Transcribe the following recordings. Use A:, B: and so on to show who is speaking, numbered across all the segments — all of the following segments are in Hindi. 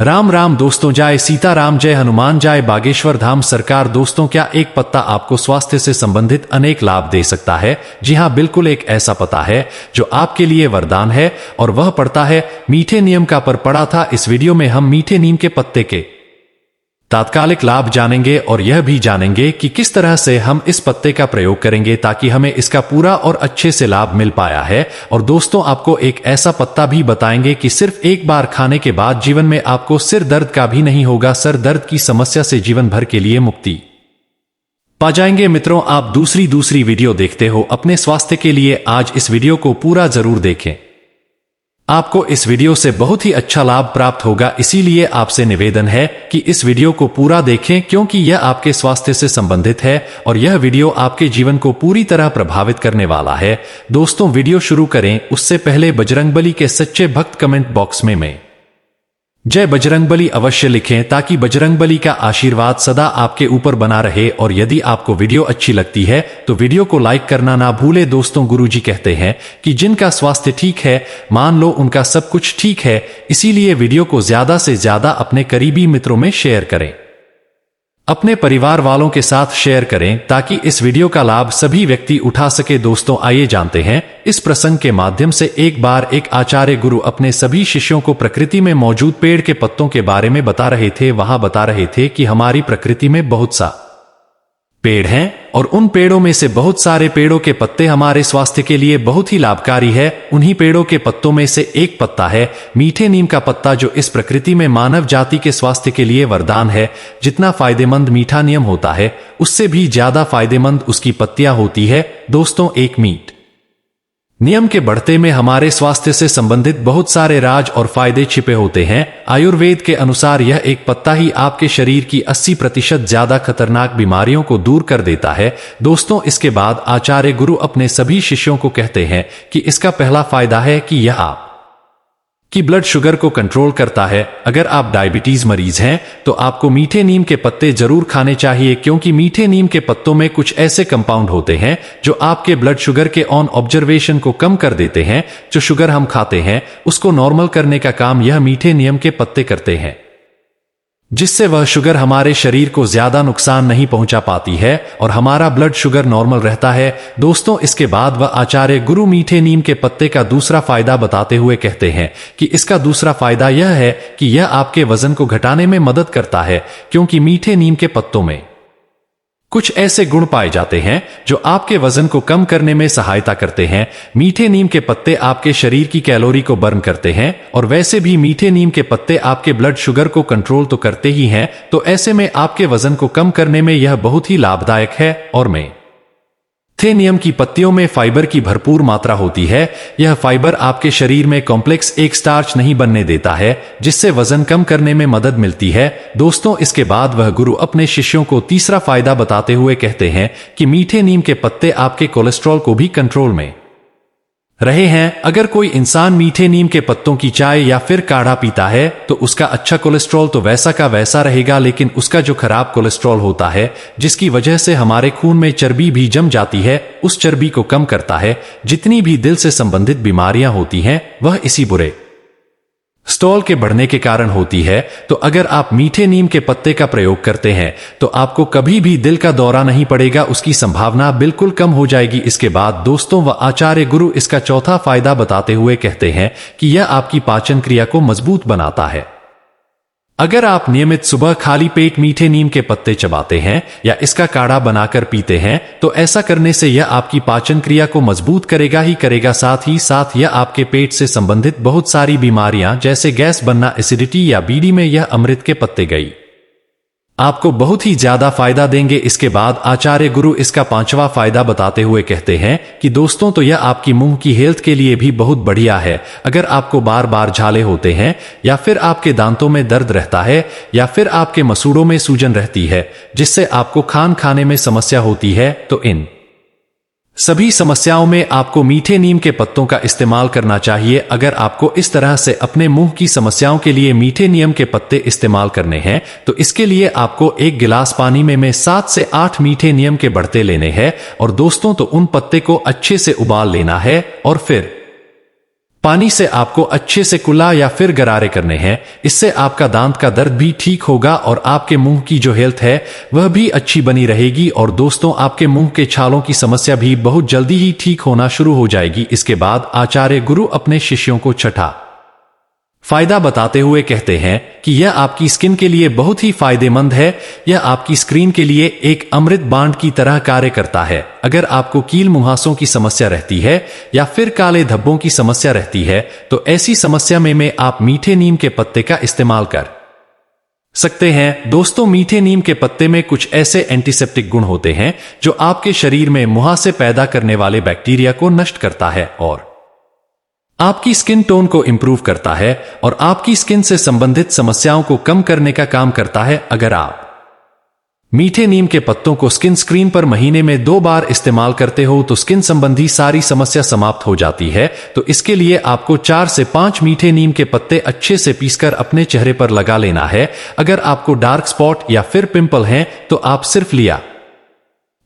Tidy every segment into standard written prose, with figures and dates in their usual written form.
A: राम राम दोस्तों, जय सीताराम, जय हनुमान, जय बागेश्वर धाम सरकार। दोस्तों, क्या एक पत्ता आपको स्वास्थ्य से संबंधित अनेक लाभ दे सकता है? जी हां, बिल्कुल एक ऐसा पत्ता है जो आपके लिए वरदान है और वह पड़ता है मीठे नीम का। पर पड़ा था इस वीडियो में हम मीठे नीम के पत्ते के तात्कालिक लाभ जानेंगे और यह भी जानेंगे कि किस तरह से हम इस पत्ते का प्रयोग करेंगे ताकि हमें इसका पूरा और अच्छे से लाभ मिल पाया है। और दोस्तों, आपको एक ऐसा पत्ता भी बताएंगे कि सिर्फ एक बार खाने के बाद जीवन में आपको सिर दर्द का भी नहीं होगा, सर दर्द की समस्या से जीवन भर के लिए मुक्ति पा जाएंगे। मित्रों, आप दूसरी वीडियो देखते हो अपने स्वास्थ्य के लिए, आज इस वीडियो को पूरा जरूर देखें। आपको इस वीडियो से बहुत ही अच्छा लाभ प्राप्त होगा, इसीलिए आपसे निवेदन है कि इस वीडियो को पूरा देखें क्योंकि यह आपके स्वास्थ्य से संबंधित है और यह वीडियो आपके जीवन को पूरी तरह प्रभावित करने वाला है। दोस्तों, वीडियो शुरू करें उससे पहले बजरंगबली के सच्चे भक्त कमेंट बॉक्स में जय बजरंगबली अवश्य लिखें ताकि बजरंगबली का आशीर्वाद सदा आपके ऊपर बना रहे। और यदि आपको वीडियो अच्छी लगती है तो वीडियो को लाइक करना ना भूले। दोस्तों, गुरुजी कहते हैं कि जिनका स्वास्थ्य ठीक है मान लो उनका सब कुछ ठीक है, इसीलिए वीडियो को ज्यादा से ज्यादा अपने करीबी मित्रों में शेयर करें, अपने परिवार वालों के साथ शेयर करें ताकि इस वीडियो का लाभ सभी व्यक्ति उठा सके। दोस्तों, आइए जानते हैं इस प्रसंग के माध्यम से। एक बार एक आचार्य गुरु अपने सभी शिष्यों को प्रकृति में मौजूद पेड़ के पत्तों के बारे में बता रहे थे। वहां बता रहे थे कि हमारी प्रकृति में बहुत सा पेड़ हैं और उन पेड़ों में से बहुत सारे पेड़ों के पत्ते हमारे स्वास्थ्य के लिए बहुत ही लाभकारी है। उन्हीं पेड़ों के पत्तों में से एक पत्ता है मीठे नीम का पत्ता, जो इस प्रकृति में मानव जाति के स्वास्थ्य के लिए वरदान है। जितना फायदेमंद मीठा नीम होता है उससे भी ज्यादा फायदेमंद उसकी पत्तियां होती है। दोस्तों, एक मीठ नियम के बढ़ते में हमारे स्वास्थ्य से संबंधित बहुत सारे राज और फायदे छिपे होते हैं। आयुर्वेद के अनुसार यह एक पत्ता ही आपके शरीर की 80% ज्यादा खतरनाक बीमारियों को दूर कर देता है। दोस्तों, इसके बाद आचार्य गुरु अपने सभी शिष्यों को कहते हैं कि इसका पहला फायदा है कि यह आप कि ब्लड शुगर को कंट्रोल करता है। अगर आप डायबिटीज मरीज हैं तो आपको मीठे नीम के पत्ते जरूर खाने चाहिए क्योंकि मीठे नीम के पत्तों में कुछ ऐसे कंपाउंड होते हैं जो आपके ब्लड शुगर के ऑन ऑब्जर्वेशन को कम कर देते हैं। जो शुगर हम खाते हैं उसको नॉर्मल करने का काम यह मीठे नीम के पत्ते करते हैं, जिससे वह शुगर हमारे शरीर को ज्यादा नुकसान नहीं पहुंचा पाती है और हमारा ब्लड शुगर नॉर्मल रहता है। दोस्तों, इसके बाद वह आचार्य गुरु मीठे नीम के पत्ते का दूसरा फायदा बताते हुए कहते हैं कि इसका दूसरा फायदा यह है कि यह आपके वजन को घटाने में मदद करता है क्योंकि मीठे नीम के पत्तों में कुछ ऐसे गुण पाए जाते हैं जो आपके वजन को कम करने में सहायता करते हैं। मीठे नीम के पत्ते आपके शरीर की कैलोरी को बर्न करते हैं और वैसे भी मीठे नीम के पत्ते आपके ब्लड शुगर को कंट्रोल तो करते ही हैं, तो ऐसे में आपके वजन को कम करने में यह बहुत ही लाभदायक है। और मीठे नीम की पत्तियों में फाइबर की भरपूर मात्रा होती है। यह फाइबर आपके शरीर में कॉम्प्लेक्स एक स्टार्च नहीं बनने देता है, जिससे वजन कम करने में मदद मिलती है। दोस्तों, इसके बाद वह गुरु अपने शिष्यों को तीसरा फायदा बताते हुए कहते हैं कि मीठे नीम के पत्ते आपके कोलेस्ट्रॉल को भी कंट्रोल में रहे हैं। अगर कोई इंसान मीठे नीम के पत्तों की चाय या फिर काढ़ा पीता है तो उसका अच्छा कोलेस्ट्रॉल तो वैसा का वैसा रहेगा, लेकिन उसका जो खराब कोलेस्ट्रॉल होता है जिसकी वजह से हमारे खून में चर्बी भी जम जाती है, उस चर्बी को कम करता है। जितनी भी दिल से संबंधित बीमारियां होती हैं वह इसी बुरे स्टॉल के बढ़ने के कारण होती है। तो अगर आप मीठे नीम के पत्ते का प्रयोग करते हैं तो आपको कभी भी दिल का दौरा नहीं पड़ेगा, उसकी संभावना बिल्कुल कम हो जाएगी। इसके बाद दोस्तों, वह आचार्य गुरु इसका चौथा फायदा बताते हुए कहते हैं कि यह आपकी पाचन क्रिया को मजबूत बनाता है। अगर आप नियमित सुबह खाली पेट मीठे नीम के पत्ते चबाते हैं या इसका काढ़ा बनाकर पीते हैं तो ऐसा करने से यह आपकी पाचन क्रिया को मजबूत करेगा ही करेगा, साथ ही साथ यह आपके पेट से संबंधित बहुत सारी बीमारियां जैसे गैस बनना, एसिडिटी या बीडी में यह अमृत के पत्ते गई आपको बहुत ही ज्यादा फायदा देंगे। इसके बाद आचार्य गुरु इसका पांचवा फायदा बताते हुए कहते हैं कि दोस्तों, तो यह आपकी मुंह की हेल्थ के लिए भी बहुत बढ़िया है। अगर आपको बार बार झाले होते हैं या फिर आपके दांतों में दर्द रहता है या फिर आपके मसूड़ों में सूजन रहती है जिससे आपको खाने में समस्या होती है, तो इन सभी समस्याओं में आपको मीठे नीम के पत्तों का इस्तेमाल करना चाहिए। अगर आपको इस तरह से अपने मुंह की समस्याओं के लिए मीठे नीम के पत्ते इस्तेमाल करने हैं तो इसके लिए आपको एक गिलास पानी में 7 से 8 मीठे नीम के बढ़ते लेने हैं। और दोस्तों, तो उन पत्ते को अच्छे से उबाल लेना है और फिर पानी से आपको अच्छे से कुल्ला या फिर गरारे करने हैं। इससे आपका दांत का दर्द भी ठीक होगा और आपके मुंह की जो हेल्थ है वह भी अच्छी बनी रहेगी। और दोस्तों, आपके मुंह के छालों की समस्या भी बहुत जल्दी ही ठीक होना शुरू हो जाएगी। इसके बाद आचार्य गुरु अपने शिष्यों को छठा फायदा बताते हुए कहते हैं कि यह आपकी स्किन के लिए बहुत ही फायदेमंद है। यह आपकी स्क्रीन के लिए एक अमृत बांड की तरह कार्य करता है। अगर आपको कील मुहासों की समस्या रहती है या फिर काले धब्बों की समस्या रहती है तो ऐसी समस्या में आप मीठे नीम के पत्ते का इस्तेमाल कर सकते हैं। दोस्तों, मीठे नीम के पत्ते में कुछ ऐसे एंटीसेप्टिक गुण होते हैं जो आपके शरीर में मुहासे पैदा करने वाले बैक्टीरिया को नष्ट करता है और आपकी स्किन टोन को इंप्रूव करता है और आपकी स्किन से संबंधित समस्याओं को कम करने का काम करता है। अगर आप मीठे नीम के पत्तों को स्किन स्क्रीन पर महीने में 2 बार इस्तेमाल करते हो तो स्किन संबंधी सारी समस्या समाप्त हो जाती है। तो इसके लिए आपको 4 से 5 मीठे नीम के पत्ते अच्छे से पीसकर अपने चेहरे पर लगा लेना है। अगर आपको डार्क स्पॉट या फिर पिंपल हैं तो आप सिर्फ लिया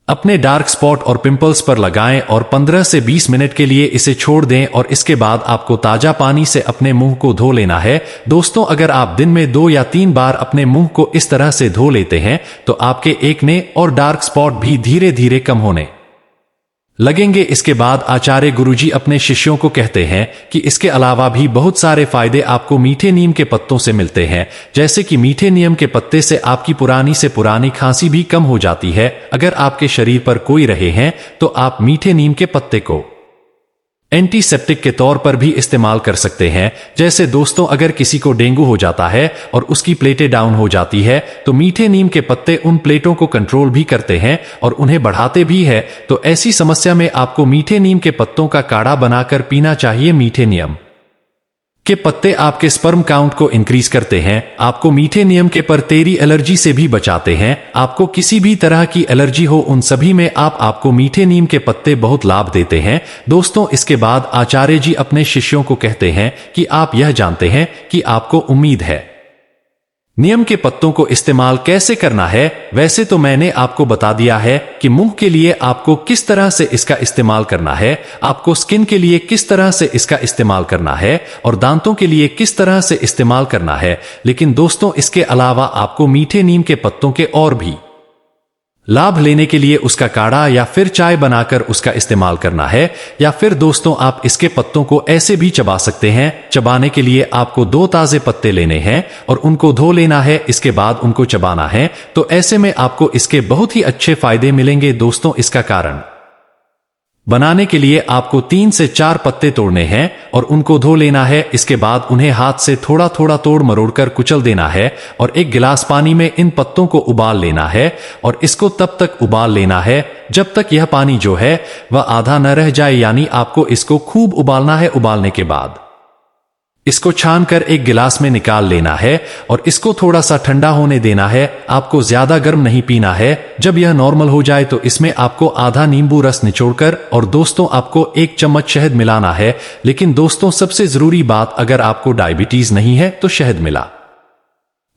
A: अपने डार्क स्पॉट और पिंपल्स पर लगाएं और 15 से 20 मिनट के लिए इसे छोड़ दें और इसके बाद आपको ताजा पानी से अपने मुंह को धो लेना है। दोस्तों, अगर आप दिन में 2 या 3 बार अपने मुंह को इस तरह से धो लेते हैं तो आपके एक्ने और डार्क स्पॉट भी धीरे धीरे कम होने लगेंगे। इसके बाद आचार्य गुरुजी अपने शिष्यों को कहते हैं कि इसके अलावा भी बहुत सारे फायदे आपको मीठे नीम के पत्तों से मिलते हैं, जैसे कि मीठे नीम के पत्ते से आपकी पुरानी से पुरानी खांसी भी कम हो जाती है। अगर आपके शरीर पर कोई रहे हैं तो आप मीठे नीम के पत्ते को एंटीसेप्टिक के तौर पर भी इस्तेमाल कर सकते हैं। जैसे दोस्तों, अगर किसी को डेंगू हो जाता है और उसकी प्लेटें डाउन हो जाती है तो मीठे नीम के पत्ते उन प्लेटों को कंट्रोल भी करते हैं और उन्हें बढ़ाते भी है। तो ऐसी समस्या में आपको मीठे नीम के पत्तों का काढ़ा बनाकर पीना चाहिए। मीठे नीम के पत्ते आपके स्पर्म काउंट को इंक्रीज करते हैं, आपको मीठे नीम के परतेरी एलर्जी से भी बचाते हैं। आपको किसी भी तरह की एलर्जी हो उन सभी में आपको मीठे नीम के पत्ते बहुत लाभ देते हैं। दोस्तों, इसके बाद आचार्य जी अपने शिष्यों को कहते हैं कि आप यह जानते हैं कि आपको उम्मीद है नीम के पत्तों को इस्तेमाल कैसे करना है। वैसे तो मैंने आपको बता दिया है कि मुंह के लिए आपको किस तरह से इसका इस्तेमाल करना है, आपको स्किन के लिए किस तरह से इसका इस्तेमाल करना है और दांतों के लिए किस तरह से इस्तेमाल करना है। लेकिन दोस्तों, इसके अलावा आपको मीठे नीम के पत्तों के और भी लाभ लेने के लिए उसका काढ़ा या फिर चाय बनाकर उसका इस्तेमाल करना है। या फिर दोस्तों, आप इसके पत्तों को ऐसे भी चबा सकते हैं। चबाने के लिए आपको 2 ताजे पत्ते लेने हैं और उनको धो लेना है। इसके बाद उनको चबाना है। तो ऐसे में आपको इसके बहुत ही अच्छे फायदे मिलेंगे। दोस्तों, इसका कारण बनाने के लिए आपको 3 से 4 पत्ते तोड़ने हैं और उनको धो लेना है। इसके बाद उन्हें हाथ से थोड़ा थोड़ा तोड़ मरोड़कर कुचल देना है और 1 गिलास पानी में इन पत्तों को उबाल लेना है और इसको तब तक उबाल लेना है जब तक यह पानी जो है वह आधा न रह जाए, यानी आपको इसको खूब उबालना है। उबालने के बाद इसको छानकर 1 गिलास में निकाल लेना है और इसको थोड़ा सा ठंडा होने देना है। आपको ज्यादा गर्म नहीं पीना है। जब यह नॉर्मल हो जाए तो इसमें आपको आधा नींबू रस निचोड़कर और दोस्तों आपको 1 चम्मच शहद मिलाना है। लेकिन दोस्तों, सबसे जरूरी बात, अगर आपको डायबिटीज नहीं है तो शहद मिला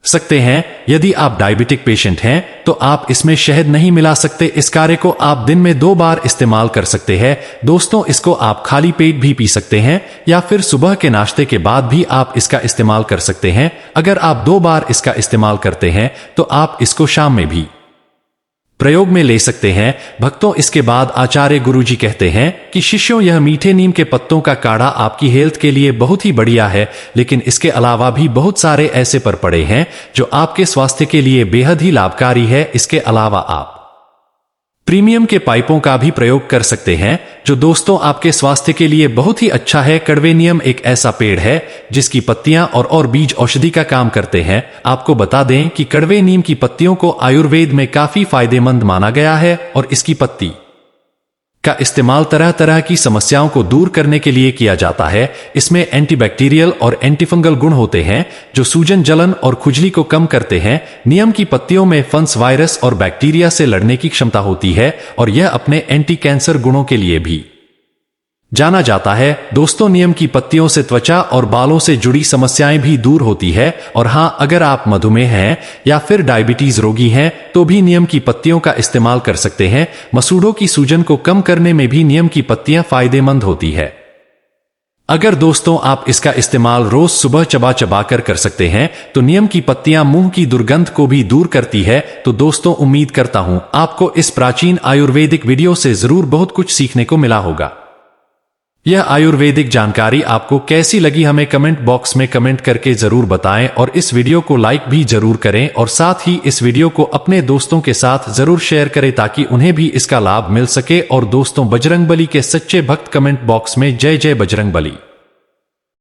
A: सकते हैं। यदि आप डायबिटिक पेशेंट हैं तो आप इसमें शहद नहीं मिला सकते। इस कार्य को आप दिन में 2 बार इस्तेमाल कर सकते हैं। दोस्तों, इसको आप खाली पेट भी पी सकते हैं या फिर सुबह के नाश्ते के बाद भी आप इसका इस्तेमाल कर सकते हैं। अगर आप 2 बार इसका इस्तेमाल करते हैं तो आप इसको शाम में भी प्रयोग में ले सकते हैं। भक्तों, इसके बाद आचार्य गुरुजी कहते हैं कि शिष्यों, यह मीठे नीम के पत्तों का काढ़ा आपकी हेल्थ के लिए बहुत ही बढ़िया है, लेकिन इसके अलावा भी बहुत सारे ऐसे पर पड़े हैं जो आपके स्वास्थ्य के लिए बेहद ही लाभकारी है। इसके अलावा आप प्रीमियम के पाइपों का भी प्रयोग कर सकते हैं जो दोस्तों आपके स्वास्थ्य के लिए बहुत ही अच्छा है। कड़वे नीम एक ऐसा पेड़ है जिसकी पत्तियां और बीज औषधि का काम करते हैं। आपको बता दें कि कड़वे नीम की पत्तियों को आयुर्वेद में काफी फायदेमंद माना गया है और इसकी पत्ती का इस्तेमाल तरह तरह की समस्याओं को दूर करने के लिए किया जाता है। इसमें एंटीबैक्टीरियल और एंटीफंगल गुण होते हैं जो सूजन, जलन और खुजली को कम करते हैं। नीम की पत्तियों में फंगस, वायरस और बैक्टीरिया से लड़ने की क्षमता होती है और यह अपने एंटी कैंसर गुणों के लिए भी जाना जाता है। दोस्तों, नीम की पत्तियों से त्वचा और बालों से जुड़ी समस्याएं भी दूर होती है। और हां, अगर आप मधुमेह हैं या फिर डायबिटीज रोगी हैं तो भी नीम की पत्तियों का इस्तेमाल कर सकते हैं। मसूड़ों की सूजन को कम करने में भी नीम की पत्तियां फायदेमंद होती है। अगर दोस्तों आप इसका इस्तेमाल रोज सुबह चबा चबा कर सकते हैं तो नीम की पत्तियां मुंह की दुर्गंध को भी दूर करती है। तो दोस्तों उम्मीद करता हूं आपको इस प्राचीन आयुर्वेदिक वीडियो से जरूर बहुत कुछ सीखने को मिला होगा। यह आयुर्वेदिक जानकारी आपको कैसी लगी हमें कमेंट बॉक्स में कमेंट करके जरूर बताएं और इस वीडियो को लाइक भी जरूर करें और साथ ही इस वीडियो को अपने दोस्तों के साथ जरूर शेयर करें ताकि उन्हें भी इसका लाभ मिल सके। और दोस्तों बजरंगबली के सच्चे भक्त कमेंट बॉक्स में जय जय बजरंगबली।